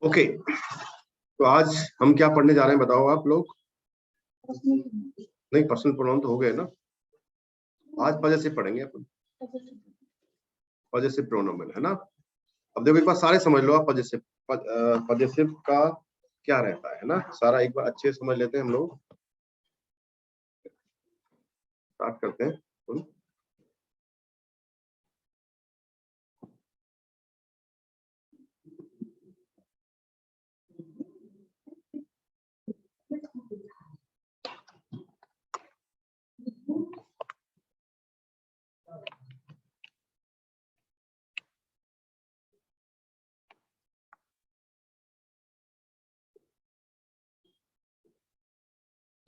Okay, तो आज हम क्या पढ़ने जा रहे हैं बताओ आप लोग। नहीं, पर्सनल प्रोनाउन तो हो गए ना। आज पजेसिव पढ़ेंगे अपन। पजेसिव प्रोनाउन है ना। अब देखो एक बार सारे समझ लो आप। पजेसिव का क्या रहता है ना, सारा एक बार अच्छे से समझ लेते हैं हम लोग। स्टार्ट करते हैं।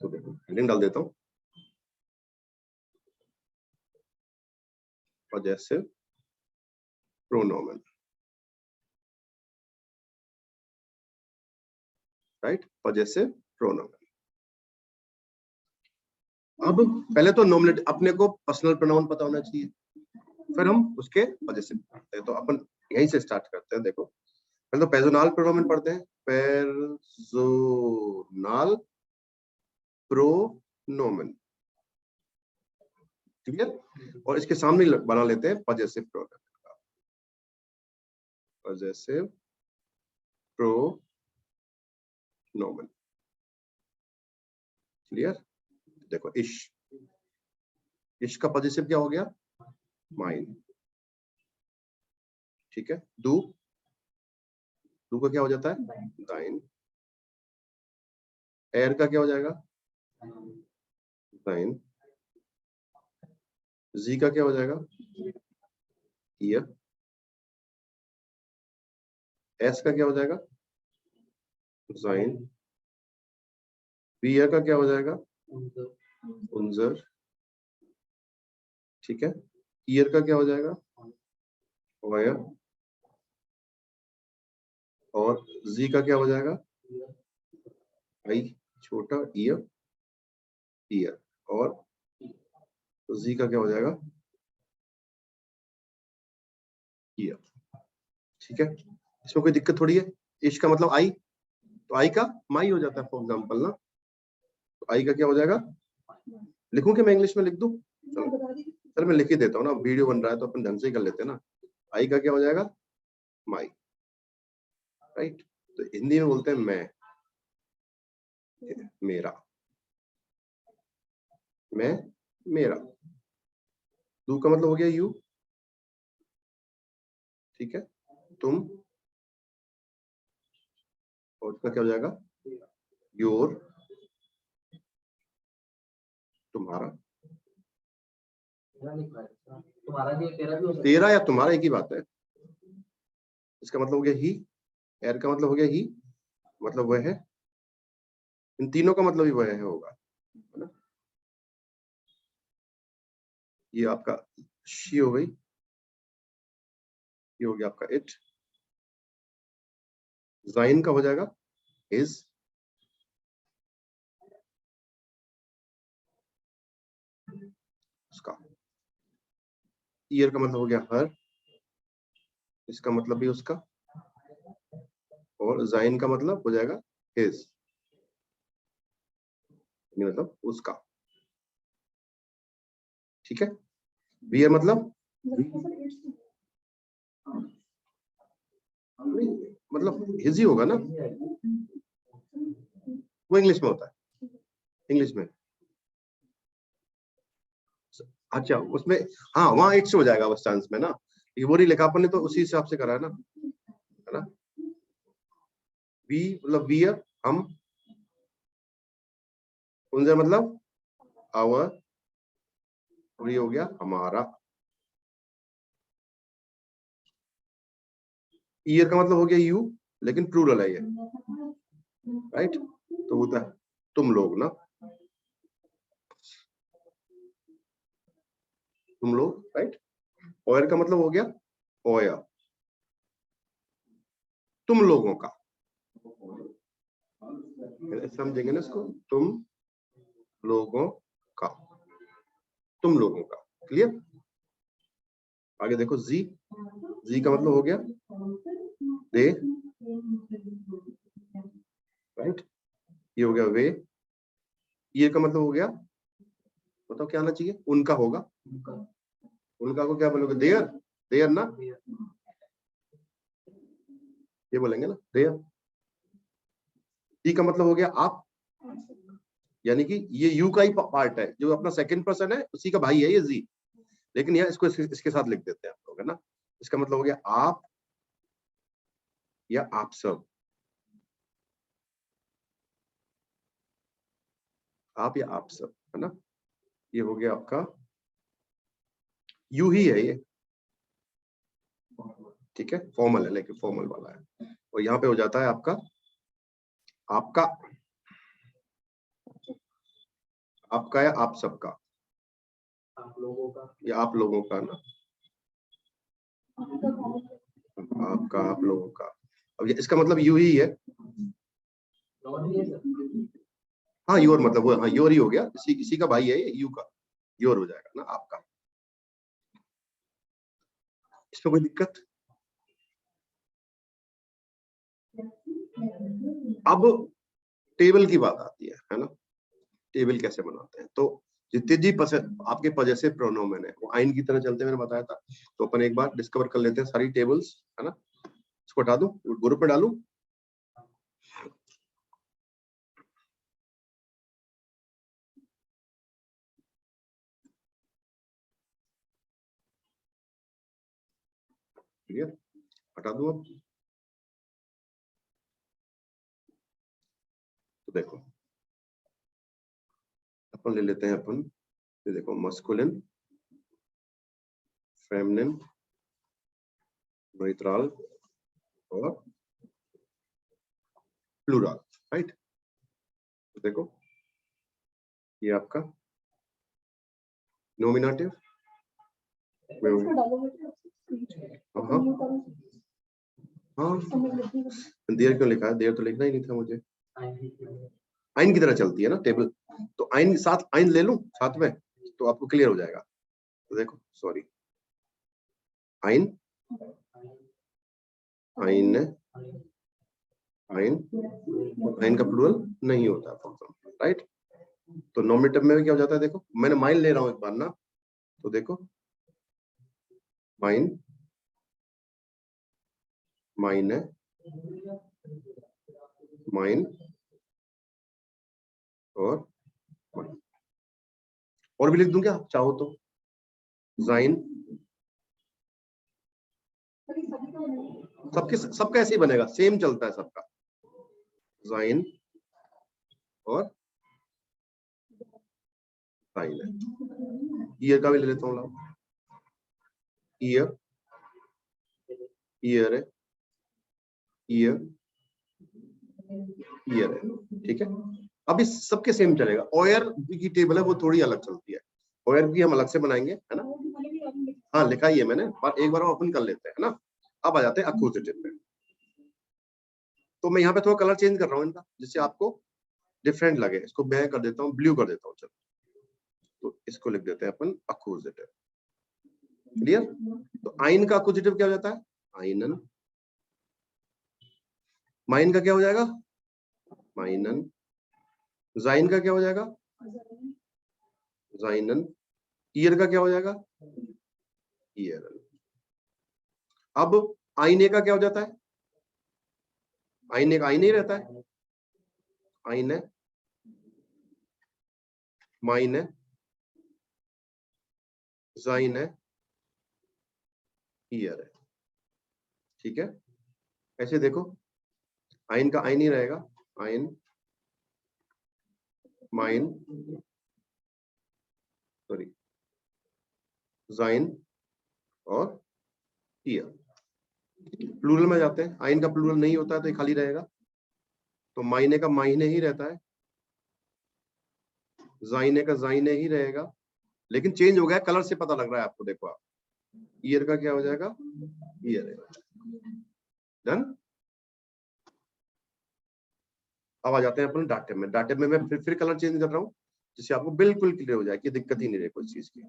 तो देखो हेडिंग डाल देता हूँ, पजेसिव प्रोनोमेन, राइट। पजेसिव प्रोनोमेन। अब पहले तो नॉमिनेट अपने को पर्सनल प्रोनाउन पता होना चाहिए, फिर हम उसके पजेसिव पढ़ते हैं। तो अपन यहीं से स्टार्ट करते हैं। देखो पहले तो पेर्सोनल प्रोनोमेन पढ़ते हैं। पेर्सोनल प्रोनोमेन, क्लियर। और इसके सामने बना लेते हैं पजेसिव प्रोनोमेन का। पजेसिव प्रोनोमेन, क्लियर। देखो इश का पजेसिव क्या हो गया? माइन, ठीक है। डू का क्या हो जाता है? दाइन। एयर का क्या हो जाएगा? दाइन। जी का क्या हो जाएगा? ईयर। एस का क्या हो जाएगा? जाइन। बियर का क्या हो जाएगा? उंजर, ठीक है। ईयर का क्या हो जाएगा? वायर। और जी का क्या हो जाएगा? आई छोटा, ईयर, ईयर। और जी का क्या हो जाएगा? ईयर, ठीक है। इसमें कोई दिक्कत थोड़ी है। इश का मतलब आई, तो आई का माई हो जाता है फॉर एग्जाम्पल ना। तो आई का क्या हो जाएगा? लिखूं कि मैं इंग्लिश में लिख दूं? चलो मैं लिख ही देता हूँ ना, वीडियो बन रहा है तो अपन ढंग से ही कर लेते हैं ना। आई का क्या हो जाएगा? माई, राइट। तो हिंदी में बोलते हैं मैं, मेरा, मैं, मेरा। डू का मतलब हो गया यू, ठीक है। तुम, और उसका क्या हो जाएगा? योर, तुम्हारा। तेरा या तुम्हारा एक ही बात है। इसका मतलब हो गया ही। एर का मतलब हो गया ही, मतलब वह है। इन तीनों का मतलब ही वह है होगा, है ना। ये आपका शी हो गई, ये हो गया आपका इट। जाइन का हो जाएगा इज। उसका ईयर का मतलब हो गया हर, इसका मतलब भी उसका। और जाइन का मतलब हो जाएगा हिज, मतलब उसका, ठीक है। वियर मतलब हिज ही होगा ना, वो इंग्लिश में होता है, इंग्लिश में। अच्छा उसमें, हाँ वहां इट्स हो जाएगा उस चांस में ना। ये वो नहीं लिखा अपन ने, तो उसी हिसाब से करा है ना, है ना। वी मतलब वियर हम, उनसे मतलब आवर, और ये हो गया हमारा। ईयर का मतलब हो गया यू, लेकिन प्लूरल है ये, राइट। तो होता है तुम लोग ना, तुम लोग, राइट। ओयर का मतलब हो गया ओया, तुम लोगों का। समझेंगे ना इसको, तुम लोगों का, तुम लोगों का, क्लियर। आगे देखो जी, जी का मतलब हो गया दे, राइट, ये हो गया वे। ये का मतलब हो गया, बताओ क्या आना चाहिए, उनका होगा। उनका को क्या बोलोगे, देयर, देयर ना, ये बोलेंगे ना देयर। ई का मतलब हो गया आप, यानी कि ये यू का ही पार्ट है, जो अपना सेकंड पर्सन है उसी का भाई है ये जी, लेकिन यहाँ इसको इसके साथ लिख देते हैं आप लोग, है ना। इसका मतलब हो गया आप या आप सब, आप या आप सब, है ना। ये हो गया आपका यू ही है ये, ठीक है, फॉर्मल है लेकिन फॉर्मल वाला है। और यहाँ पे हो जाता है आपका आपका, आपका या आप सबका, आप लोगों का या आप लोगों का ना, आपका आप लोगों का। अब इसका मतलब यू ही है, हाँ योर मतलब वो, हाँ योर ही हो गया, इसी का भाई है ये, यू का योर हो जाएगा ना आपका। इसमें कोई दिक्कत? अब टेबल की बात आती है ना। टेबल कैसे बनाते हैं, तो जितने जी आपके पजेसिव प्रोनोमेन है वो आइन की तरह चलते हैं, मैंने बताया था। तो अपन एक बार डिस्कवर कर लेते हैं सारी टेबल्स, है ना। इसको हटा दूं, ग्रुप पे डालूं, क्लियर, हटा दूं अब। तो देखो अपन ले लेते हैं अपन, ये देखो मस्कुलिन, फेमिनिन, न्यूट्रल और प्लूरल, राइट। तो देखो ये आपका नोमिनेटिव, हाँ देर क्यों लिखा है, देर तो लिखना ही नहीं था मुझे, आइन की तरह चलती है ना टेबल, तो आइन साथ, आइन ले लूं साथ में तो आपको क्लियर हो जाएगा। तो देखो सॉरी, आइन, आइन, आइन, आइन का प्लूरल नहीं होता फॉर एग्जांपल, राइट। तो नॉमिनेटिव में क्या हो जाता है, देखो मैंने माइन ले रहा हूं एक बार ना, तो देखो माइन, माइन है, माइन और माइन, और भी लिख दूं क्या चाहो तो, जाइन, सबका ऐसे ही बनेगा, सेम चलता है सबका, जाइन और साइन है। ईयर का भी ले लेता हूँ लाओ, ईयर, ईयर है, ईयर, ईयर है, ठीक है। अब इस सबके सेम चलेगा। ओयर की टेबल है वो थोड़ी अलग चलती है, ओयर भी हम अलग से बनाएंगे, है ना। हाँ लिखा ही है मैंने, पर एक बार ओपन कर लेते हैं ना। अब आ जाते हैं अक्यूजेटिव पे। तो मैं यहाँ पे थोड़ा कलर चेंज कर रहा हूँ इनका, जिससे आपको डिफरेंट लगे। इसको मैं कर देता हूँ ब्लू कर देता हूँ, चलो तो इसको लिख देते हैं अपन अक्यूजेटिव, क्लियर। तो आइन का अक्यूजेटिव क्या हो जाता है, आइनन। माइन का क्या हो जाएगा, माइनन। जाइन का क्या हो जाएगा, जाइनन। ईयर का क्या हो जाएगा, ईयरन। अब आईने का क्या हो जाता है, आईने का आईने ही रहता है, आईने, माइने, जाइन है, ईयर है, ठीक है। ऐसे देखो आइन का आइन ही रहेगा, आइन, माइन, सॉरी, जाइन और ईयर। प्लूरल में जाते हैं, आइन का प्लूरल नहीं होता है तो ये खाली रहेगा, तो मायने का मायने ही रहता है, जाइने का जाइने ही रहेगा, लेकिन चेंज हो गया, कलर से पता लग रहा है आपको, देखो आप, ईयर का क्या हो जाएगा, ईयर। डन। अब आ जाते हैं अपन डाटे में। डाटे में मैं फिर कलर चेंज कर रहा हूँ, जिससे आपको बिल्कुल क्लियर हो जाए कि दिक्कत ही नहीं रहे कोई चीज की।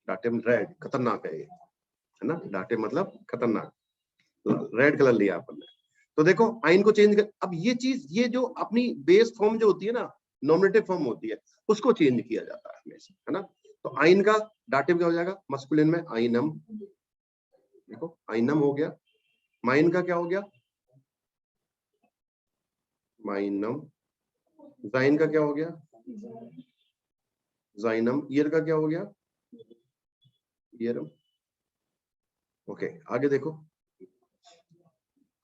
डाटे में रेड खतरनाक है ये, है ना, डाटे मतलब खतरनाक। रेड कलर लिया अपन ने। तो देखो आइन को चेंज कर, अब ये चीज, ये जो अपनी बेस फॉर्म जो होती है ना, नॉमिनेटिव फॉर्म होती है, उसको चेंज किया जाता है हमेशा, है ना। तो आइन का डाटिव क्या हो जाएगा मस्कुलिन में, आइनम। देखो आइनम हो गया। माइन का क्या हो गया, माइनम। जाइन का क्या हो गया, जाइनम। ईयर का क्या हो गया, ईयरम। ओके आगे देखो,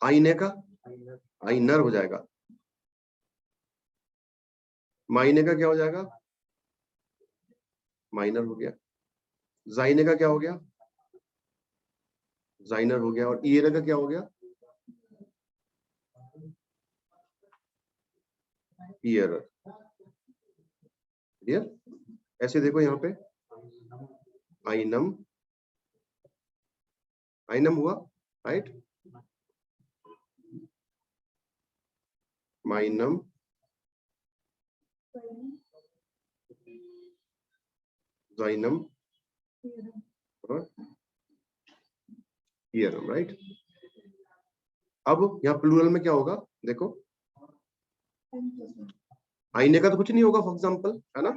आईने का आइनर हो जाएगा। माइने का क्या हो जाएगा, माइनर हो गया। जाइने का क्या हो गया, जाइनर हो गया। और ईयर का क्या हो गया, ईयर। क्लियर। ऐसे देखो यहाँ पे आइनम, आइनम हुआ, राइट। माइनम, जाइनम और ईयरम, राइट। अब यहाँ प्लूरल में क्या होगा, देखो आईने का तो कुछ नहीं होगा फॉर एग्जाम्पल, है ना,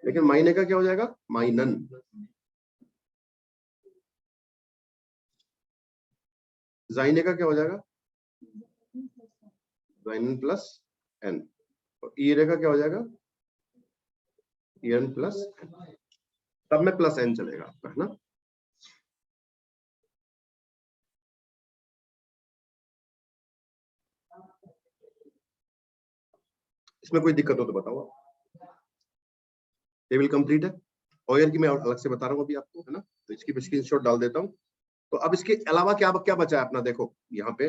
लेकिन माइने का क्या हो जाएगा, माइनन। जाइने का क्या हो जाएगा, जाइनन प्लस एन। और ईरे का क्या हो जाएगा, ईएन प्लस एन। सब में प्लस एन चलेगा आपका, है ना। इसमें कोई दिक्कत हो तो बताओ। टेबल कंप्लीट है। ऑयर की मैं अलग से बता रहा हूँ अभी आपको, है ना, तो इसकी भी स्क्रीनशॉट डाल देता हूँ। तो अब इसके अलावा क्या क्या बचा है अपना, देखो यहाँ पे,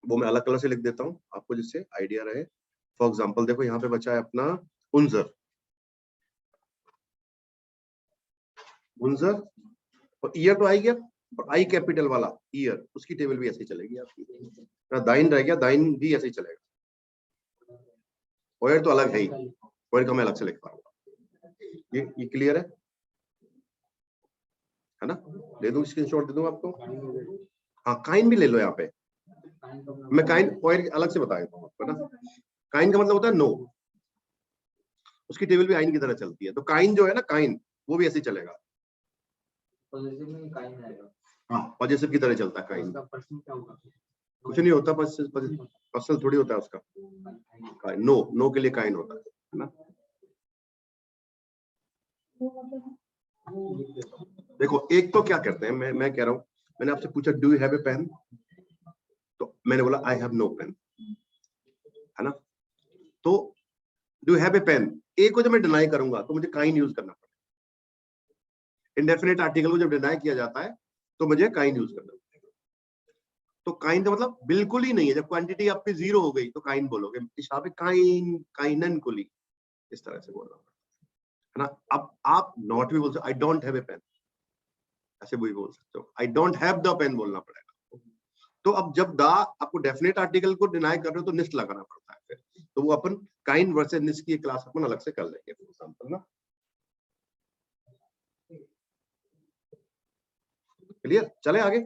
वो मैं अलग कलर से लिख देता हूँ आपको जिससे आइडिया रहे। फॉर एग्जाम्पल देखो यहाँ पे बचा है अपना उन्जर, उन्जर। और ईयर तो आई गया, और आई कैपिटल वाला ईयर, उसकी टेबल भी ऐसी चलेगी आपकी। दाइन रह गया, दाइन भी ऐसे ही चलेगा। ऑयर तो अलग है ही, ऑयर का मैं अलग से लिख पाऊंगा। ये क्लियर है ना। दे दूं स्क्रीनशॉट, दे दूं आपको। हाँ काइन भी ले लो यहाँ पे। मैं काइन ऑयल अलग से बता देता हूँ आपको ना। काइन का मतलब होता है नो, उसकी टेबल भी आइन की तरह चलती है। तो काइन जो है ना, काइन वो भी ऐसे ही चलेगा। हाँ पॉजिटिव की तरह चलता है काइन। कुछ नहीं होता, पर्सन थोड़ी होता है उसका। नो, नो के लिए काइन होता है ना। देखो एक तो क्या करते हैं, मैं कह रहा हूँ, मैंने आपसे पूछा do you have a pen, तो मैंने बोला आई हैव नो पेन, है ना। तो डू हैव ए पेन, ए को जब मैं डिनाई करूंगा तो मुझे काइन यूज करना पड़ेगा। इंडेफिनिट आर्टिकल को जब डिनाई किया जाता है तो मुझे काइन यूज करना पड़ेगा। तो काइन का मतलब बिल्कुल ही नहीं है। जब क्वांटिटी आपकी जीरो हो गई तो काइन बोलोगे, काइन, काइनन कुली, इस तरह से बोलना है ना। अब आप नॉट भी बोल सकते, I don't have a pen, ऐसे भी बोल सकते हो। I don't have the pen बोलना पड़ेगा। तो अब जब दा आपको डेफिनेट आर्टिकल को डिनाई कर रहे हो तो निस्ट लगाना पड़ता है फिर। तो वो अपन काइन वर्सेस निस्ट की क्लास अपन अलग से कर लेंगे फॉर एग्जांपल ना। क्लियर, चले आगे।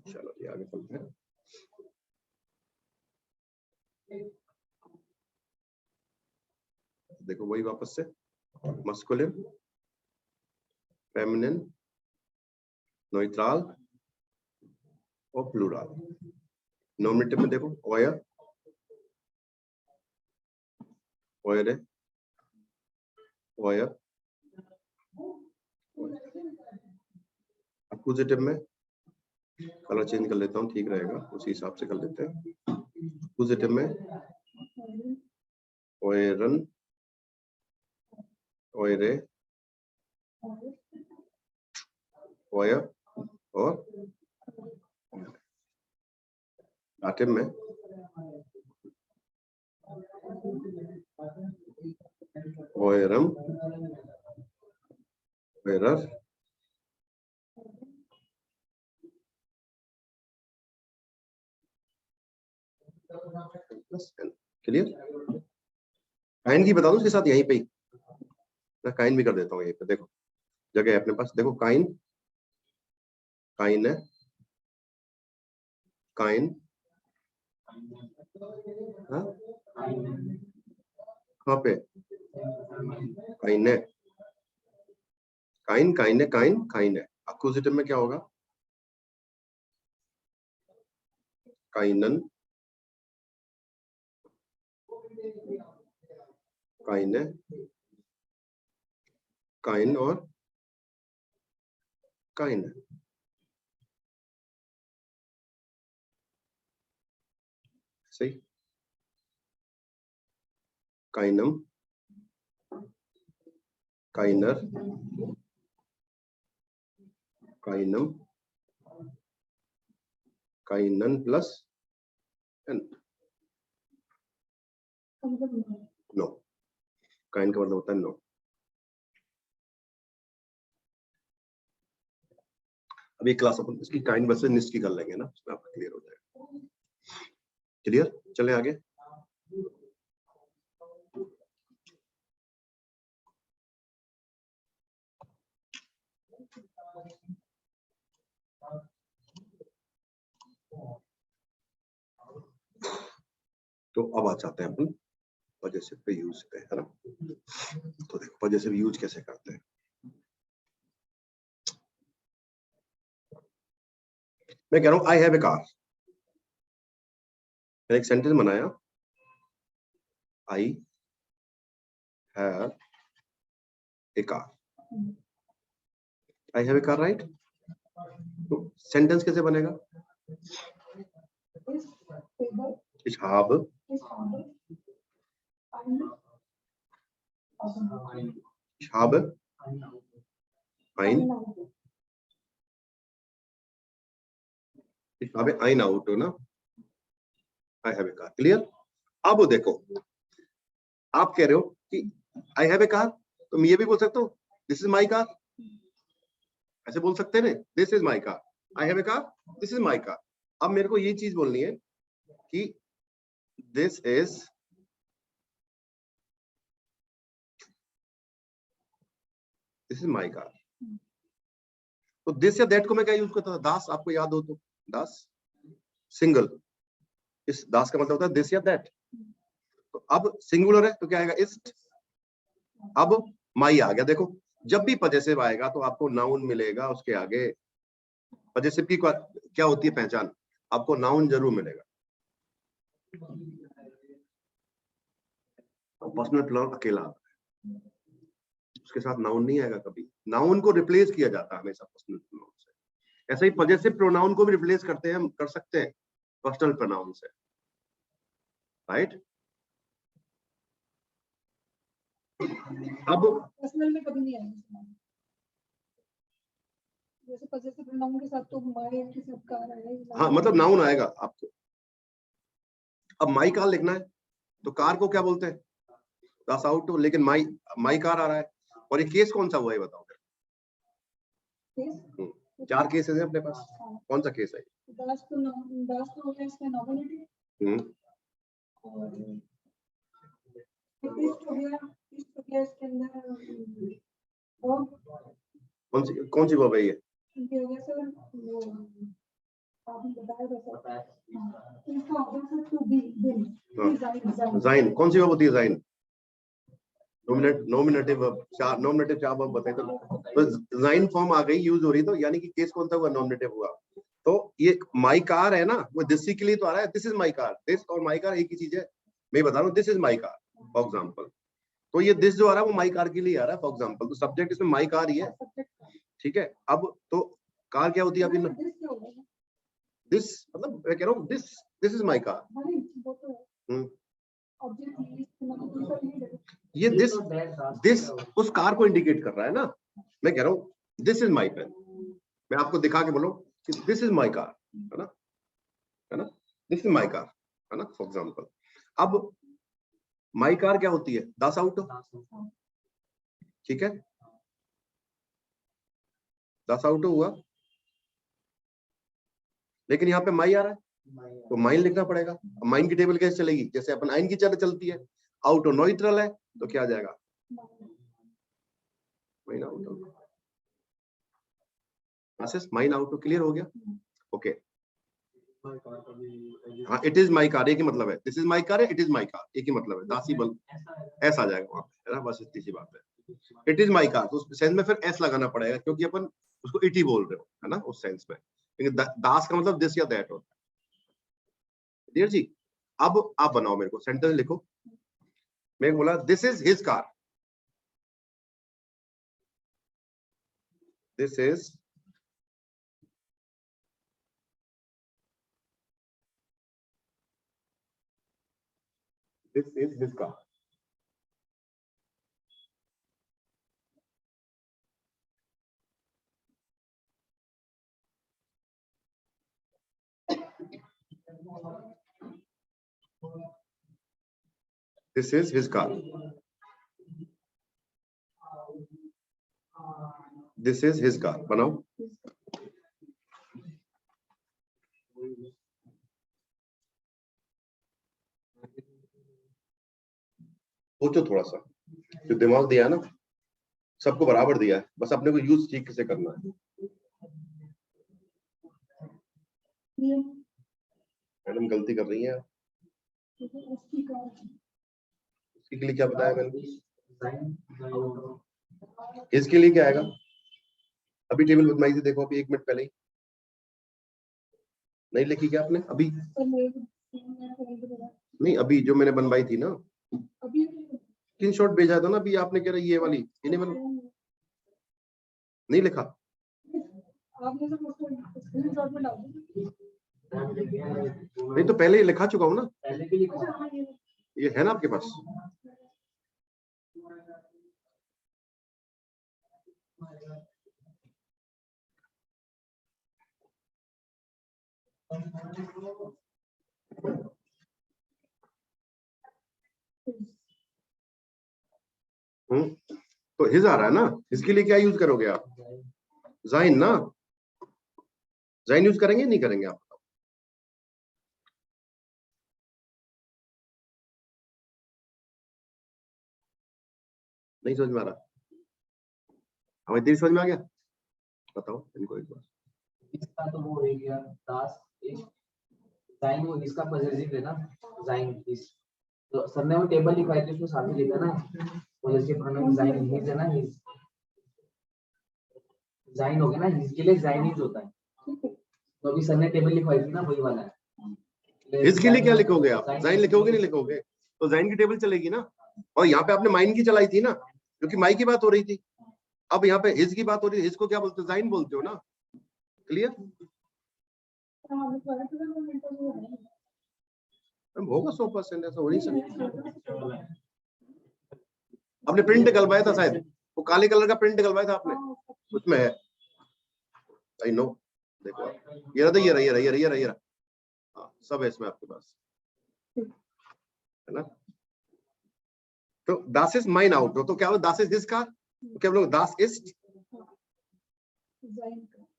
चलो ये आगे चलते हैं। देखो वही वापस से, मस्कुलिन, फेमिनिन, न्यूट्रल और प्लूरल। नॉमिनेटिव में देखो ऑयर, ऑयरे, ऑयर। अक्यूजेटिव में कलर चेंज कर लेता हूँ, ठीक रहेगा, उसी हिसाब से कर लेते हैं। अक्यूजेटिव में ऑयरन, ऑयरे, ऑयर और दाटिव में ऑयरम, ऑयरर, प्लस एन। क्लियर? काइन की बता दो उसके साथ यहीं पे ही, मैं काइन भी कर देता हूँ यहीं पे। देखो जगह है अपने पास, देखो काइन, काइन है, काइन, हाँ कहाँ पे, काइन है, काइन, काइन है, काइन, काइन है। अक्यूजेटिव में क्या होगा, काइनन, काइन है, काइन और काइन है। सही, काइनम, काइनर, काइनम, काइनन प्लस एन। नो, काइन का मतलब होता है नो। अभी क्लास अपन इसकी काइन वर्सेस निस्ट की कर लेंगे ना, उसमें आपका क्लियर हो जाएगा। क्लियर? चले आगे। तो अब आ जाते हैं अपन पजेसिव पे यूज पे, है ना। तो देखो पजेसिव यूज कैसे करते हैं। मैं कह रहा हूं आई हैव ए कार, मैंने एक सेंटेंस बनाया, I have a car, I have a car, right. तो सेंटेंस कैसे बनेगा, ich habe ein Auto ना, I have a car। Clear? अब देखो आप कह रहे हो कि I have a car, तो मैं ये भी बोल सकता हूँ दिस इज माई कार, ऐसे बोल सकते हैं ना, this is my car, I have a car, this is my car. अब मेरे को ये चीज बोलनी है कि दिस इज माई कार। तो दिस या दैट को मैं क्या यूज करता था, दास, आपको याद हो तो, दास सिंगल, इस दास का मतलब होता है दिस या दैट। तो अब सिंगुलर है तो क्या आएगा, इस्ट। अब माई आ गया। देखो जब भी पजेसिव आएगा तो आपको नाउन मिलेगा उसके आगे। पजेसिव की क्या होती है पहचान, आपको नाउन जरूर मिलेगा, पर्सनल प्रोनाउन अकेला उसके साथ नाउन नहीं आएगा कभी। नाउन को रिप्लेस किया जाता है हमेशा पर्सनल प्रोनाउन से। ऐसे ही पजेसिव प्रोनाउन को भी रिप्लेस करते हैं, कर सकते हैं पर्सनल प्रोनाउन से, राइट। अब पर्सनल में कभी नहीं आएगा, जैसे पजेसिव प्रोनाउन के साथ तो माय के साथ कार आएगा। हाँ मतलब नाउन आएगा आपको। अब माई कार लिखना है तो कार को क्या बोलते हैं, दास आउट, लेकिन माई कार आ रहा है। और ये केस कौन सा हुआ है बताओ। चार केसेस हैं अपने पास, कौन सा केस है, दास तो हो गया इसमें नॉमिनेटिव, और इस्ट हो गया इसके अंदर वर्ब। कौन सी वर्ब है ये, हो गया सर वो आपने बताया था सर, इसका हो गया सर टू बी, जाइन। कौन सी वर्ब होती है जाइन, नॉमिनेटिव वर्ब। चार वर्ब बताए तो जाइन फॉर्म आ गई, यूज हो रही, तो यानी कि केस कौन सा हुआ, नॉमिनेटिव हुआ। तो ये माई कार है ना, वो दिस के लिए तो आ रहा है, this is my car. This और माई कार एक ही चीज है, मैं बता रहा हूँ this is my car for example. तो ये दिस जो आ रहा है वो माई कार के लिए आ रहा है फॉर एग्जाम्पल, तो सब्जेक्ट इसमें माई कार ही है, ठीक है। अब तो कार क्या होती है अभी, दिस मतलब मैं कह रहा हूँ दिस इज माई कार। ये दिस उस कार को इंडिकेट कर रहा है ना। मैं कह रहा हूँ दिस इज माई पेन, मैं आपको दिखा के बोलो कि दिस इज माई कार, है ना, दिस इज माई कार, है ना, फॉर एग्जाम्पल। अब माई कार क्या होती है, दास आउट, ठीक है, दास आउट हुआ, लेकिन यहाँ पे माई आ रहा है, तो माइन लिखना पड़ेगा। माइन की टेबल कैसे चलेगी, जैसे अपन आइन की तरह चलती है, आउटो न्यूट्रल है तो क्या आ जाएगा, माइन आउटो। माइन आउटो क्लियर हो गया? ओके हाँ, इट इज माई कार एक ही मतलब है, दिस इज माई कार है, इट इज माई कार एक ही मतलब है, दासी बल ऐसा आ जाएगा वहां पे, है ना, बस इतनी सी बात है। इट इज माई कार, तो उस सेंस में फिर एस लगाना पड़ेगा क्योंकि अपन उसको इट ही बोल रहे हो, है ना, उस सेंस में। लेकिन दास का मतलब दिस या दैट होता है। डियर जी, अब आप बनाओ, मेरे को सेंटेंस लिखो। मैं बोला this is his car, this is his car. This is his car, this is his car, बनाओ। सोचो थोड़ा सा, जो दिमाग दिया है ना, सबको बराबर दिया है, बस अपने को यूज ठीक से करना है। मैडम गलती कर रही है, उसके लिए क्या बताया मैंने, इसके लिए क्या आएगा, अभी टेबल बनवाई थी, देखो अभी 1 मिनट पहले ही, नहीं लिखी क्या आपने अभी? नहीं, अभी जो मैंने बनवाई थी ना, स्क्रीनशॉट भेजा था ना अभी आपने, कह रहा ये वाली इन्हें बना, नहीं लिखा? नहीं तो पहले ही लिखा चुका हूँ ना, ये है ना आपके पास? तो हिज आ रहा है ना, इसके लिए क्या यूज करोगे आप? जाइन ना, जाइन यूज करेंगे नहीं करेंगे आप? नहीं समझ में आ रहा? हमें तेरी समझ में आ गया? बताओ इनको एक बार। इसका तो वो हो गया दास इस जाइन, वो इसका पॉजिटिव है ना, जाइन इस, तो सर ने वो टेबल लिखवाई थी उसमें साथ में लिखा ना पॉजिटिव प्रोनाउन जाइन हिज है ना, हिज जाइन हो गया ना, हिज के लिए जाइन हिज होता है, तो अभी सर ने टेबल लिखवाई थी ना वही वाला है। हिज के लिए क्या लिखोगे आप? जाइन लिखोगे नहीं लिखोगे? तो जाइन की टेबल चलेगी ना, और यहाँ पे आपने माइन की चलाई थी ना, क्योंकि माई की बात हो रही थी। अब यहाँ पे हिज की बात हो रही है, हिज को क्या बोलते हो? जाइन बोलते हो ना। क्लियर? होगा 100%, ऐसा हो नहीं सकता। आपने प्रिंट गलवाया था शायद, वो काले कलर का प्रिंट गलवाया था आपने, उसमें है, आई नो। देखो ये रहा, ये रहा, ये रहा, ये रहा, ये रहा, ये रहा, हाँ, सब है इसमें आपके पास, है ना। तो दास इज माइन आउट, तो क्या दास इज हिज कार, तो क्या बोलोगे?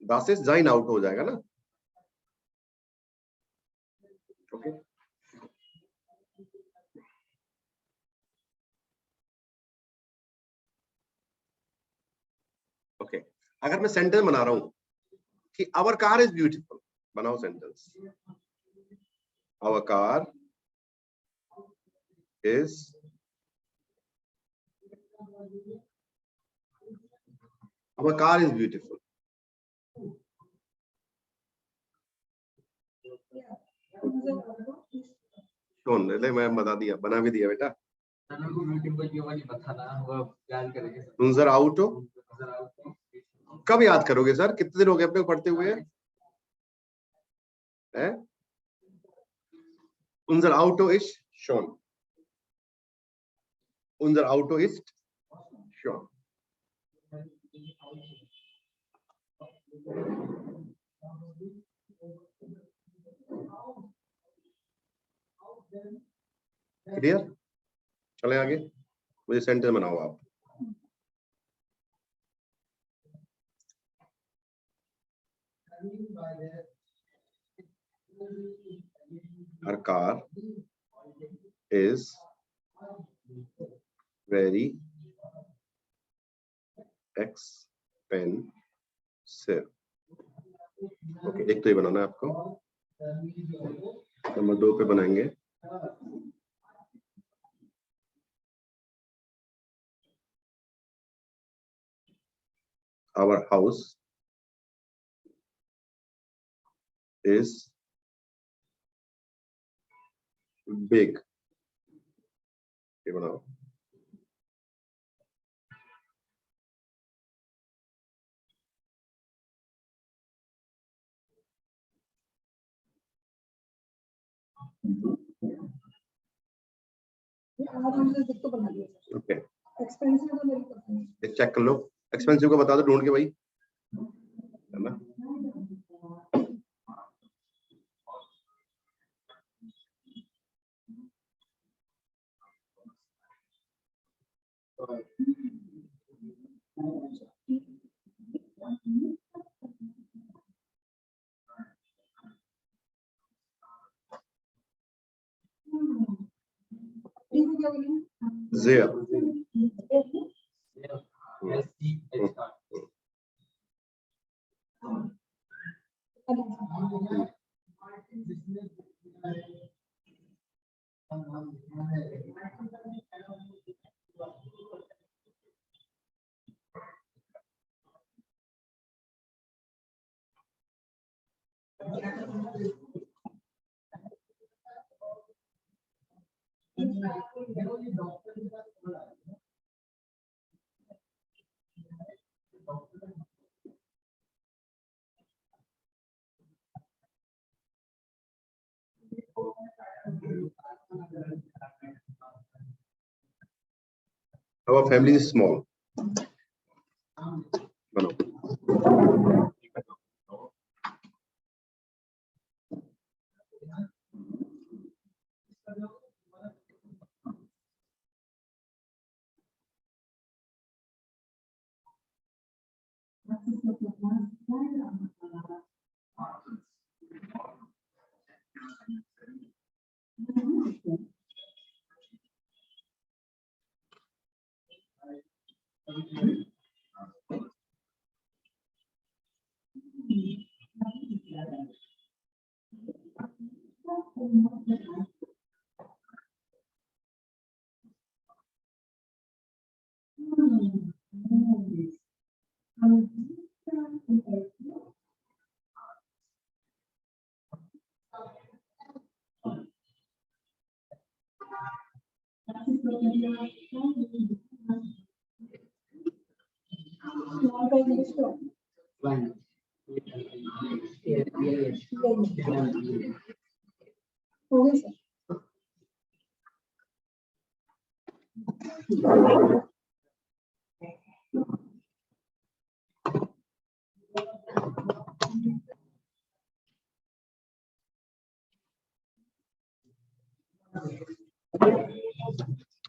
दास इज जाइन आउट हो जाएगा ना। ओके ओके, अगर मैं सेंटेंस बना रहा हूं कि आवर कार इज ब्यूटीफुल, बनाओ sentence. Our car is our car is beautiful. कौन ले, मैं बता दिया, बना भी दिया बेटा। उनजर आउट हो, कब याद करोगे सर, कितने दिन हो गए अपने को पढ़ते हुए हैं? उनजर आउटो इज शोन, उनजर आउटो इज शोन। क्लियर? चले आगे, मुझे सेंटेंस बनाओ आप। Her car is very expensive. Okay, एक तो ये बनाना है आपको। नंबर 2 पे बनाएंगे our house is big. ये बनाओ। ओके, एक्सपेंसिव तो मेरी पता नहीं। चेक कर लो। एक्सपेंसिव को बता दो ढूंढ के भाई, है ना। There. Our family is small. बनाओ।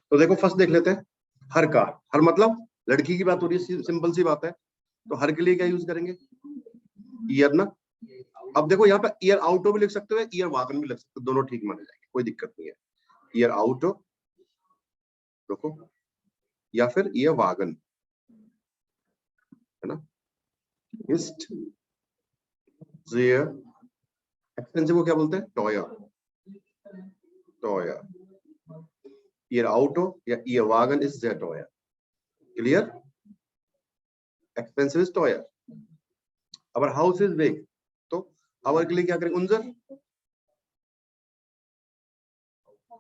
तो देखो फर्स्ट देख लेते हैं, हर कार। हर मतलब लड़की की बात हो रही है, सिंपल सी बात है। तो हर के लिए क्या यूज करेंगे? ईयर ना। अब देखो यहाँ पे ईयर आउटो भी लिख सकते हो, ईयर वागन भी लिख सकते हो, दोनों ठीक माने जाएंगे, कोई दिक्कत नहीं है। ईयर आउटो देखो, या फिर ईयर वागन, है ना। इस्ट देयर एक्सपेंसिव को क्या बोलते हैं? टॉयर। टॉयर। ईयर आउटो या ईयर वागन इज देयर टॉयर। क्लियर? एक्सपेंसिव इज टॉयर। अवर हाउस इज बिग, तो अवर के लिए क्या करें? उंजर।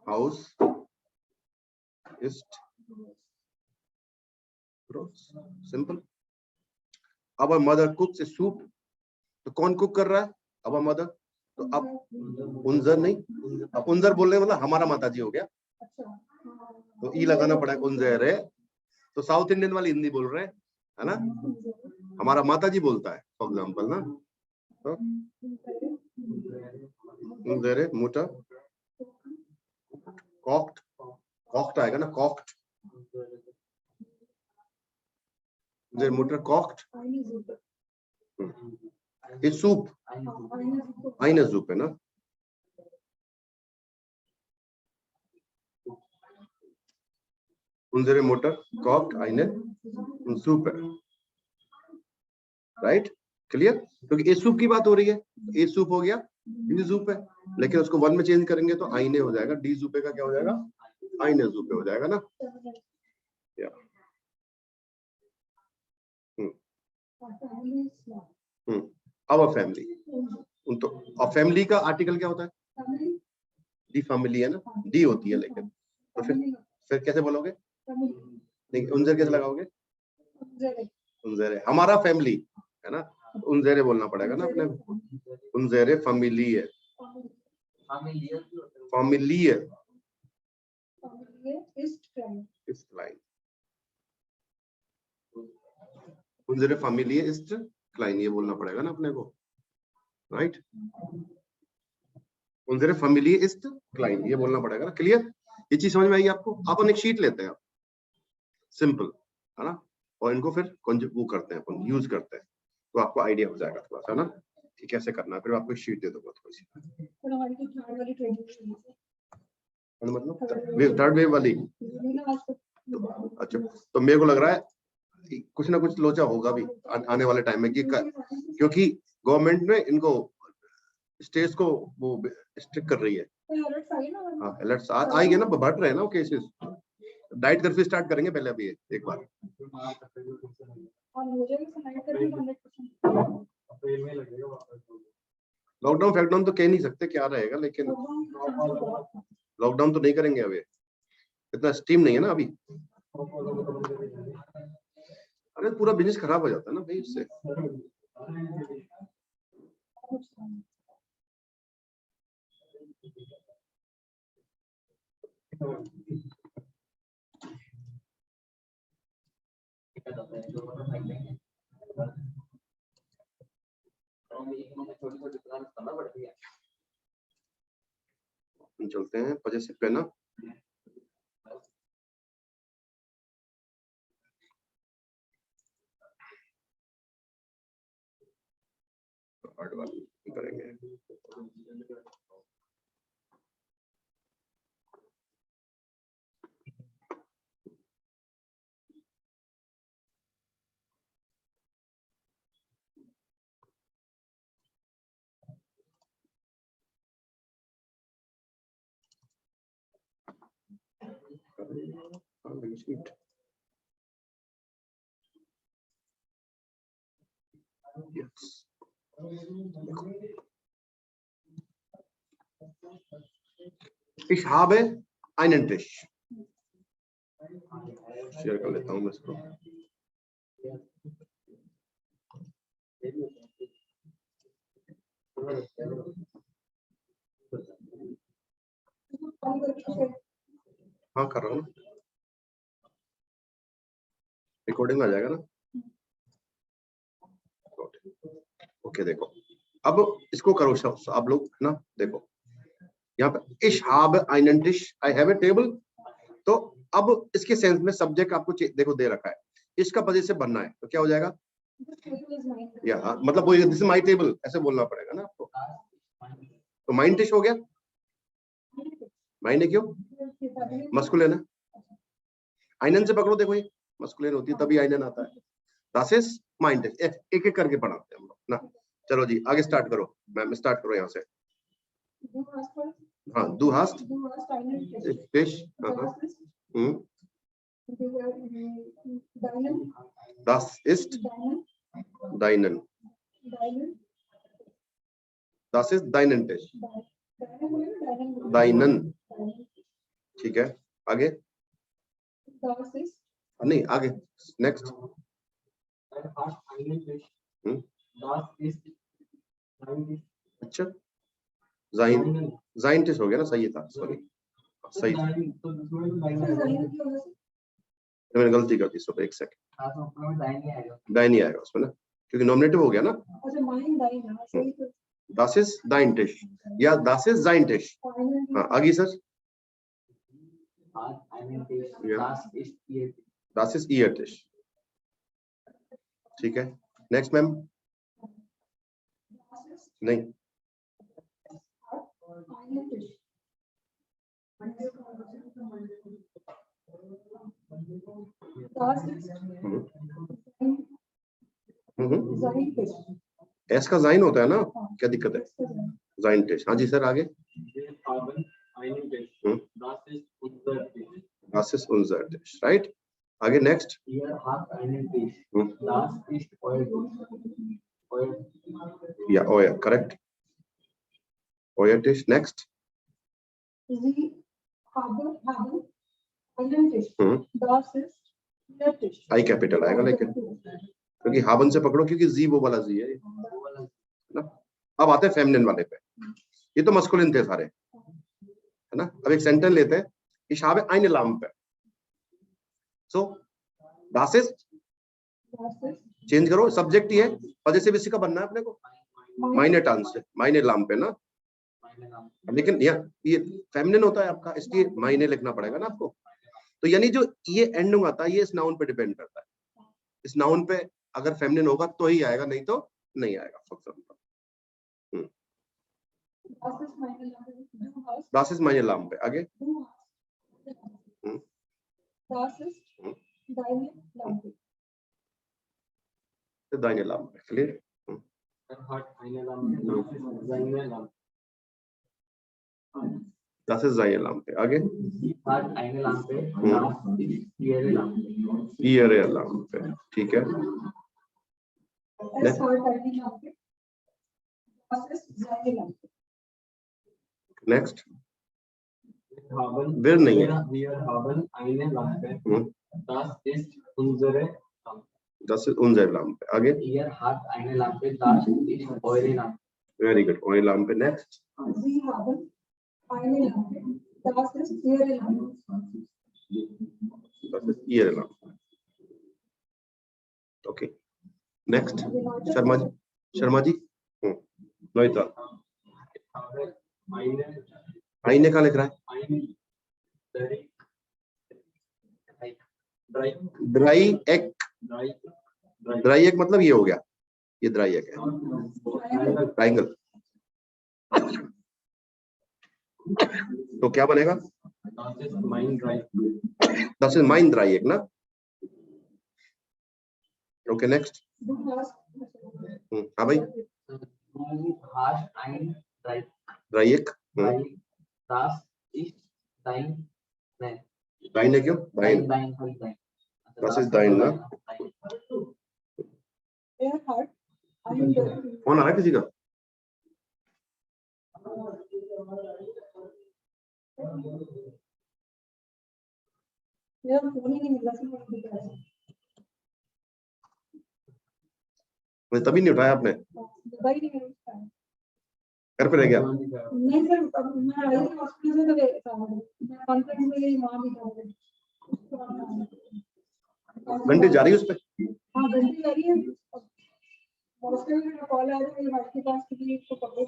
हाउस इज सिंपल। अवर मदर कुक्स सूप, तो कौन कुक कर रहा है? Our mother. तो अब उंजर नहीं, अब उंजर बोल रहे मतलब हमारा माताजी हो गया, तो ई लगाना पड़ा। उंजर है तो साउथ इंडियन वाली हिंदी बोल रहे हैं, है ना। हमारा माताजी बोलता है फॉर एग्जाम्पल ना, तो उंजर है मोटा। कॉक्ट, कॉक्ट आएगा ना, कॉक्ट। उंजर मोटर कॉक्ट। ये सूप, आइना सूप है ना। unsere Mutter kocht eine Suppe, right? Clear? क्योंकि ए सूप की बात हो रही है, ए सूप हो गया, डी सूप है, लेकिन उसको वन में चेंज करेंगे तो आईने हो जाएगा, डी सूपे का क्या हो जाएगा, आईने सूपे हो जाएगा ना। या आवर फैमिली, तो अब फैमिली का आर्टिकल क्या होता है, दी फैमिली है ना, डी होती है, लेकिन तो फिर कैसे बोलोगे, नहीं उनजेरे कैसे लगाओगे, उनजेरे, हमारा फैमिली है ना, उनजेरे बोलना पड़ेगा ना अपने, उनजेरे फैमिली है, फैमिली है, इस लाइन उनजेरे फैमिली है, इस लाइन ये बोलना पड़ेगा ना अपने को, राइट? उनजेरे फैमिली इस लाइन ये बोलना पड़ेगा ना। क्लियर? ये चीज समझ में आई आपको? अपन एक शीट लेते हैं, सिंपल है ना, और इनको फिर वो करते हैं, अपन यूज करते हैं, तो आपको आइडिया हो जाएगा थोड़ा सा ना कि कैसे करना है। फिर आपको शीट दे दूंगा थोड़ी सी, मतलब थर्ड वेव वाली। अच्छा, तो मेरे को लग रहा है कुछ ना कुछ लोचा होगा भी आने वाले टाइम में, क्योंकि गवर्नमेंट ने इनको स्टेज को वो स्ट्रिक्ट कर रही है। हाँ, अलर्ट्स आएंगे ना, बढ़ रहे हैं ना वो केसेस। डाइट कर्फ्यू स्टार्ट करेंगे पहले अभी एक बार, लॉकडाउन फैकडाउन तो कह नहीं सकते क्या रहेगा, लेकिन लॉकडाउन तो नहीं करेंगे अभी, इतना स्टीम नहीं है ना अभी। अरे पूरा बिजनेस खराब हो जाता है ना भाई इससे। चलते हैं पॉजिटिव पे ना, करेंगे। Ich habe einen Tisch. Share कर लेता हूँ मैं इसको। हाँ कर रहा हूँ, रिकॉर्डिंग आ जाएगा ना। ओके देखो, अब इसको करो आप लोग ना, देखो यहाँ पे ich habe einen Tisch, I have a table। तो अब इसके सेंस में सब्जेक्ट आपको देखो दे रखा है, इसका पॉजिटिव से बनना है तो क्या हो जाएगा, या मतलब वो दिस इज माय टेबल ऐसे बोलना पड़ेगा ना आपको। तो माइन टिश हो गया, माइन क्यों मस्कुलिन है, आइनन से पकड़ो, देखो ये मस्कुलिन होती है तभी आइनन आता है। Das ist माइन टिश, एक एक करके पढ़ाते हैं हम लोग ना। चलो जी आगे स्टार्ट करो, मैम स्टार्ट करो यहाँ से। हाँ, du hast Tisch, das ist deinen, das ist deinen Tisch, deinen, ठीक है आगे, नहीं आगे नेक्स्ट, अच्छा जाइन, जाइन टिश हो गया ना, सही था, सॉरी सही था, मैंने गलती कर दी, सो एक सेकंड, दाइन ही आएगा उसमें ना, क्योंकि नॉमिनेटिव हो गया ना। Das ist dein Tisch या das ist sein Tisch। हाँ आगे sir, das ist ihr Tisch, ठीक है नेक्स्ट मैम, नहीं Das ist sein Tisch. S का जाइन होता है ना, क्या दिक्कत है? जाइन टेस्ट। हाँ जी सर, आगे। Das ist unser Tisch, right? आगे next. Ihr habt einen Tisch. Das ist euer Tisch. या ओया, करेक्ट, ओया टिश। Next. Sie haben einen Tisch. Das ist ihr Tisch. I capital आएगा लेकिन, क्योंकि हाबन से पकड़ो, क्योंकि जी वो वाला जी है ना। अब आते हैं फेमिनिन वाले पे। ये तो मस्कुलिन थे सारे, है ना। अब एक सेंटेंस लेते हैं, ich habe eine Lampe। सो das ist, चेंज करो, सब्जेक्ट ही है, पॉजिटिव इसी का बनना है अपने को, meine Tanze, meine Lampe ना। लेकिन ये फेमिनिन होता है आपका, इसलिए मायने लिखना पड़ेगा ना आपको। तो यानी जो ये एंडिंग आता है, ये इस नाउन पे डिपेंड करता है। इस नाउन पे अगर फेमिनिन होगा तो ही आएगा, नहीं तो नहीं आएगा। For example Das ist meine Lampe। आगे। Das ist deine Lampe. deine Lampe, clear? Er hat eine Lampe. Seine Lampe. Das ist seine Lampe। आगे। Sie hat eine Lampe. Das ist ihre Lampe. ihre Lampe, ठीक है। Es hat eine Lampe. Das ist seine Lampe. Next. Wir haben Wir नहीं है। Wir haben eine Lampe. Das ist unsere Lampe. Das ist unsere Lampe। आगे। Ihr habt eine Lampe. Das ist eure Lampe. Very good, eure Lampe। Next. Sie haben eine Lampe. Das ist ihre Lampe. Das ist ihre Lampe। Okay, next. Sharma ji, Sharma ji. नोइता, आईने का लिख रहा है। Dry एक, dry एक मतलब ये हो गया, ये ड्राई एक है, ट्राइंगल। तो क्या बनेगा? Das ist mein Dreieck ना। Okay, next. हाँ भाई, Du hast ein Dreieck। Das ist dein Nein. Dein है क्यों? Dein। Dein. Das ist dein ना। Er hat einen फोन आ रहा है किसी का? मेरा फोन ही नहीं मिला था। मुझे तभी नहीं उठाया आपने, दवाई नहीं मिल रहा है। घर पे रह गया। नहीं सर, मैं आई थी हॉस्पिटल से, तो मैं कॉन्फ्रेंस में गई, वहां भी था। घंटी जा रही है उस पे? हाँ, घंटी जा रही है। हॉस्पिटल में कॉल आया था मेरे भाई के पास कि इसको पकड़ो।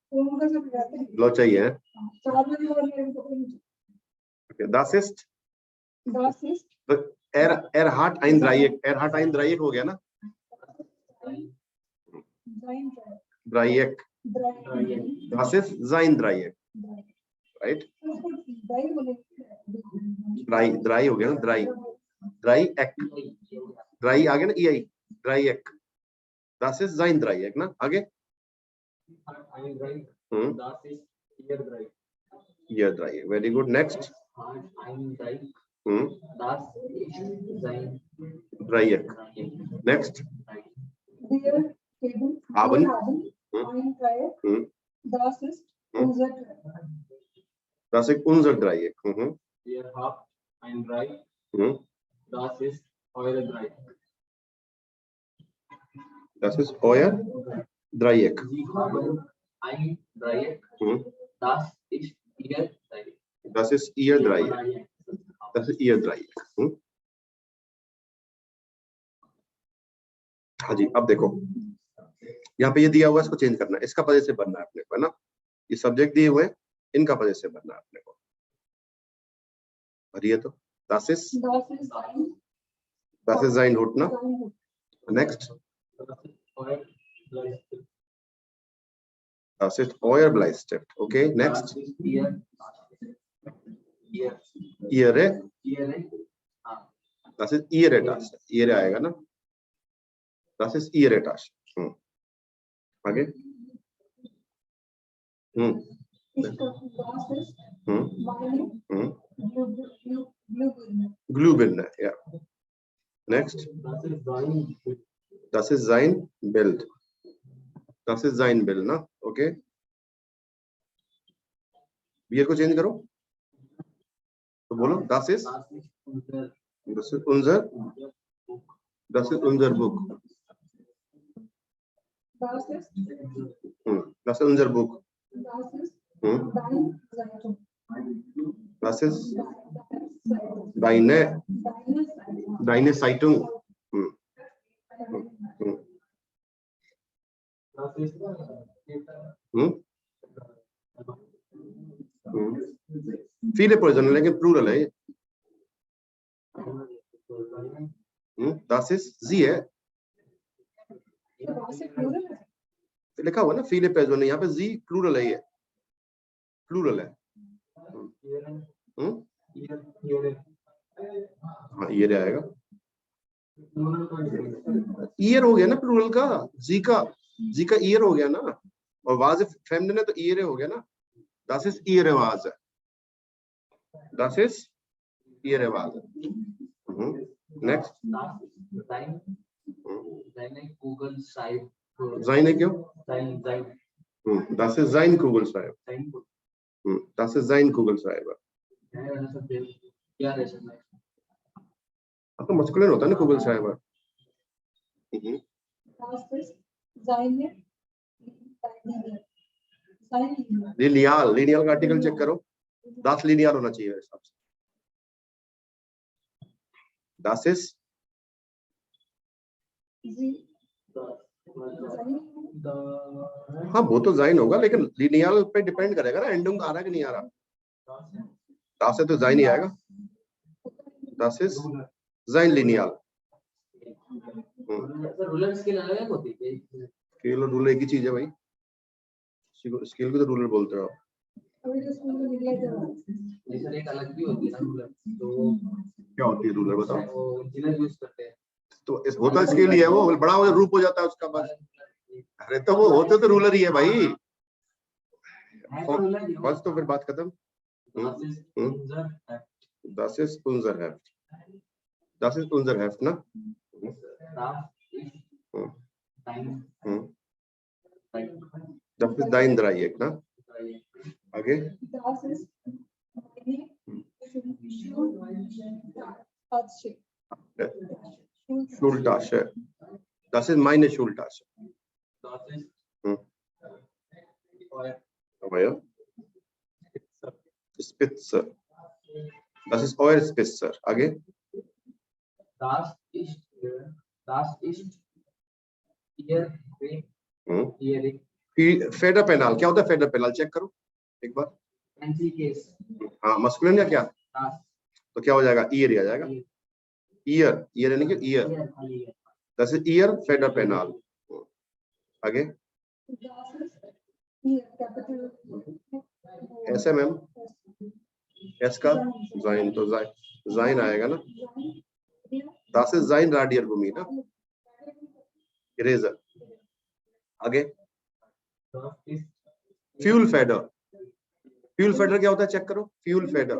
फोन का सब जाते हैं। लो चाहिए है। 4 बजे और मेरे को Okay, das ist hat ein Dreieck हो गया ना। Dreieck, das ist sein Dreieck, right? Drei हो गया ना, Dreieck, drei आ गया ना, ei, Dreieck, das ist sein Dreieck ना। आगे। Das ist ihr Dreieck. Ihr Dreieck, very good। Next। Ein Dreieck. Das ist sein Dreieck। Next। haben ein Dreieck. Das ist unser Dreieck. Das ist unser Dreieck। Ihr habt ein Dreieck. Das ist euer Dreieck. Das ist euer Dreieck। Sie haben ein Dreieck. Das ist ihr Dreieck. Das ist ihr Dreieck। Das ist ihr Dreieck। हाँ जी, अब देखो यहाँ पे ये दिया हुआ है, इसको चेंज करना है, इसका पॉजिटिव बनना है अपने को, है ना। ये सब्जेक्ट दिए हुए, इनका पॉजिटिव बनना है अपने को। भरिए तो das ist sein Hut ना। Next. Das ist euer Bleistift. Okay, next. Ihre. Das ist ihre Tasche. Ihre आएगा ना? Das ist ihre Tasche. आगे. इसका das ist meine Glühbirne. Yeah. Next. Das ist sein Bild. Das ist sein Bild, ना? Okay. Beer को change करो तो बोलो das ist unser Buch. das ist Das ist unser Buch. das ist deine Zeitung. Das ist deine Zeitung. Viele Personen लेकिन plural है. Das ist sie है. Was ist plural? लिखा हुआ ना viele Personen, यहाँ पे जी प्लूरल है, ये प्लूरल है. हाँ ये आएगा. ईयर हो गया ना प्लूरल का. जी का ईयर हो गया ना, और वाज फेमिनिन है तो ईयर हो गया ना. Das ist ihre Vase. Das ist ihre Vase. Next. Google Drive. Seine क्यों? Drive. Das ist sein Google Drive. Das ist sein Google Drive. क्या रेशन है? अब तो मस्कुलिन होता है ना Google Drive. Das ist seine lineal का article check करो. Das lineal होना चाहिए हिसाब से. Das ist हाँ वो तो जाइन होगा, लेकिन लिनियल पे डिपेंड करेगा ना, एंडिंग आ रहा है कि नहीं आ रहा. Das है तो जाइन ही आएगा. Das ist sein lineal. Ruler scale अलग होती है. स्केल और रूलर एक ही चीज है भाई. स्केल को तो रूलर बोलते हो आप. सर एक अलग भी होती है ना रूलर. तो क्या होती है रूलर बताओ. वो इंजीनियर यूज करते हैं. तो इस होता स्केल ही है, वो बड़ा हो रूप हो जाता है उसका बस. अरे तो वो होते तो रूलर ही है भाई. बस तो फिर बात खत्म. Das ist unser Heft. Das ist unser Heft ना. Das ist dein Dreieck ना. आगे. Schultasche. Das ist meine Schultasche. Aber Spitze. Das ist euer Spitzer. आगे. Das ist Earring. फेडर पेनाल क्या होता है? फेडर पेनाल चेक करो एक बार. Pencil case. हाँ मस्कुलिन या क्या? तो क्या हो जाएगा? ईयर आ जाएगा. ईयर यानी कि ईयर. Das ist ihr फेडर पेनाल. आगे. ऐसे मैम एस का जाइन, तो जाइन आएगा ना. Das ist sein Radiergummi ना. इरेजर. आगे. फ्यूल फेडर. फ्यूल फेडर क्या होता है? चेक करो. फ्यूल फेडर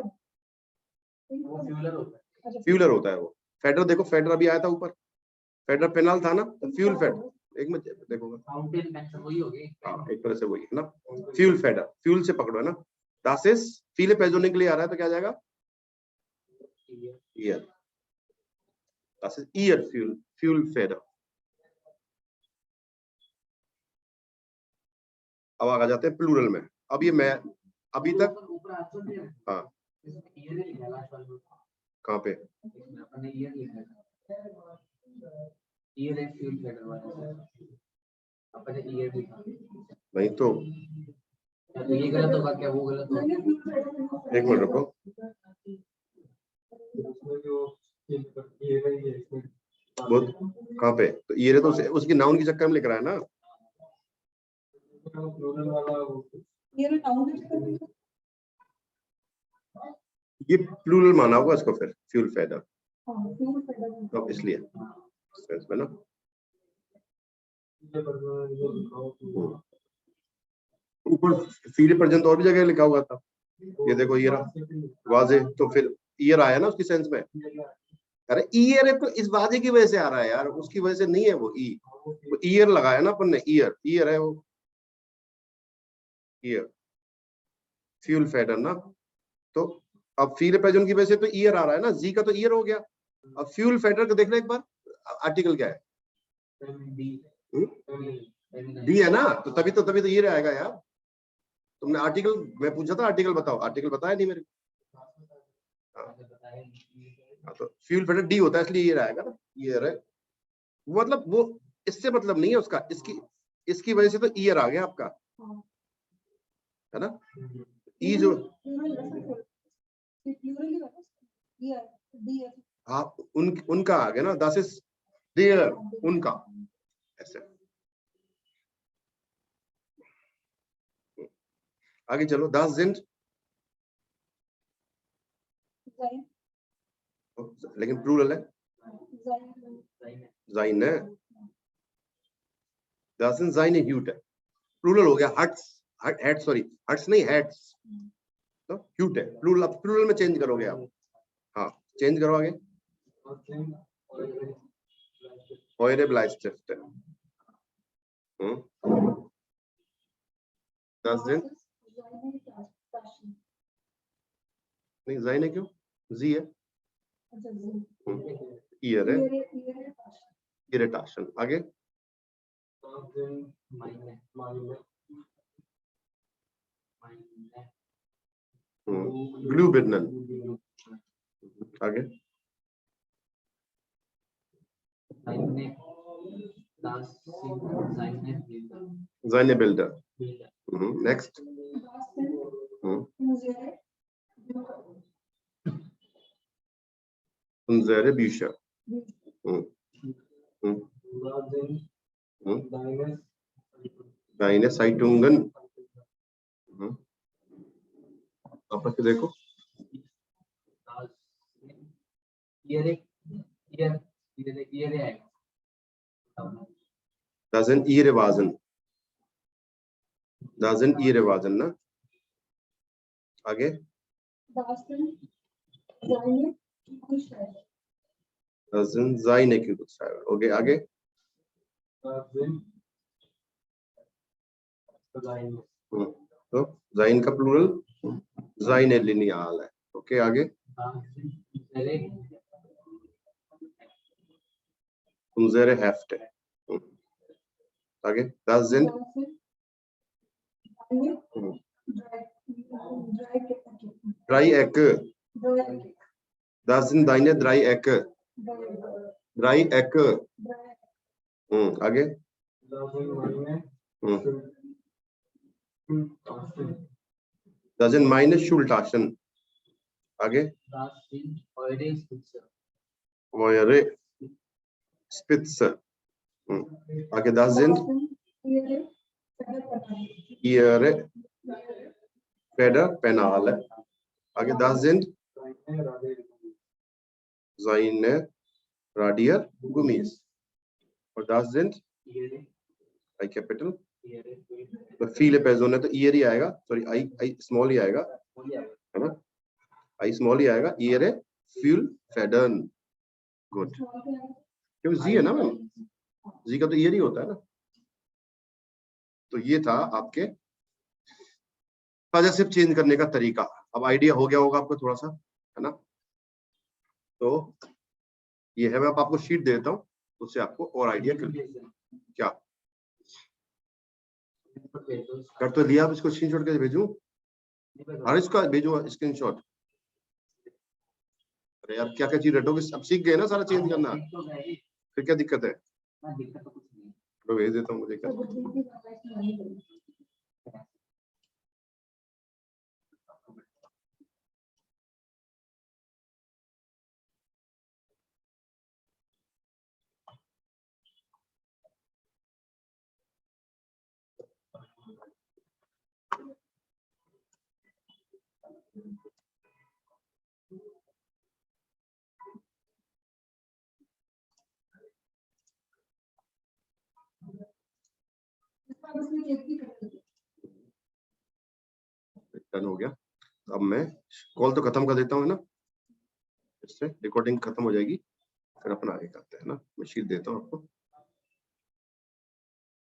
फ्यूलर होता है वो. फेडर देखो, फेडर अभी आया था ऊपर. फेडर पेनाल था ना, तो फ्यूल फेडर एक मिनट देखो. हाँ एक तरह से वही है ना. फ्यूल फेडर फ्यूल से पकड़ो है ना. Das ist viele Personen के लिए आ रहा है तो क्या जाएगा? Ear. Das ist ear fuel feeder. अब आ जाते हैं प्लूरल में. अब ये मैं अभी तक हाँ कहाँ पे नहीं तो ये गलत होगा क्या? वो गलत होगा. एक मिनट रुको. बहुत कहाँ पे? तो ये तो उसकी नाउन के चक्कर में लिख रहा है ना. नाउन में चेक करना ये प्लूरल माना होगा इसको फिर, फ्यूल फेडर, हां फ्यूल फेडर तो इसलिए सेंस में ना। ऊपर फील्ड प्रेजेंट और भी जगह लिखा हुआ था, ये देखो ये रहा वाजे, तो फिर ईयर आया ना उसकी सेंस में। अरे ईयर है तो इस वाजे की वजह से आ रहा है यार, उसकी वजह से नहीं है वो ई, वो ईयर लगाया ना अपन ने, ईयर ईयर है वो, ईयर फ्यूल फेडर ना। तो अब फील्ड प्रेजेंट की वजह से तो ईयर आ रहा है ना, जी का तो ईयर हो गया। अब फ्यूल फेडर को देखना एक बार, आर्टिकल क्या है, डी है ना, तो तभी तो ईयर आएगा यार। तुमने आर्टिकल, मैं पूछा था आर्टिकल बताओ, आर्टिकल बताया नहीं मेरे को। हाँ, तो फ्यूल फेडर डी होता है इसलिए ईयर आएगा ना, ईयर है मतलब वो, इससे मतलब नहीं है उसका, इसकी वजह से तो ईयर आ गया आपका, है ना। ई जो हाँ उनका आ गया ना, दस इज देयर, उनका ऐसे। आगे चलो, दस जिंट, लेकिन प्लूरल है, जाइन है, दस जाइन ह्यूट है, प्लूरल हो गया हट्स, हेड सॉरी हट्स नहीं हेड्स, तो ह्यूट है प्लूरल। अब प्लूरल में चेंज करोगे आप, हाँ चेंज करो आगे, ऑयरे ब्लाइस्टिफ्ट है, दस दिन नहीं, जाइन है क्यों, जी है, ईयर है, इरिटेशन। आगे ग्लू बिडनल, आगे जाइने बिल्डर, नेक्स्ट उनजेरे ब्यूशर, दाइने साइटुंगन, वापस से देखो, doesn't irrevazen ना। आगे doesn't seine क्यों schreiben, ओके आगे तो जाइन का प्लूरल जाइने लिनियल है, ओके आगे उनजेरे हेफ्ट है, आगे doesn't ड्राई एक, doesn't दाइने ड्राई एक, आगे doesn't meine Schultaschen, आगे Eure Spitze, आगे doesn't ihre Feder Penale, आगे doesn't seine Radier Gummis, और doesn't आई कैपिटल, तो फील पेजोन है तो ईयर ही आएगा, सॉरी आई स्मॉल ही आएगा, है ना, आई स्मॉल ही आएगा, ईयर है फ्यूल फेडन, गुड, क्योंकि जी है ना मैम, जी का तो ईयर ही होता है ना। तो ये था आपके पॉजेसिव चेंज करने का तरीका, अब आइडिया हो गया होगा आपको थोड़ा सा, है ना। तो ये है, मैं आपको शीट दे देता हूँ, उससे आपको और आइडिया क्या कर तो लिया, अब इसको स्क्रीनशॉट कैसे भेजूं, और इसका भेजो स्क्रीनशॉट। अरे यार क्या क्या चीज रटोगे, अब सीख गए ना सारा चेंज करना, फिर क्या दिक्कत है, तो भेज देता हूँ मुझे क्या। डन हो गया। अब मैं कॉल तो खत्म कर देता हूँ ना, इससे रिकॉर्डिंग खत्म हो जाएगी, फिर अपन आगे करते हैं ना। मैं शीट देता हूँ आपको।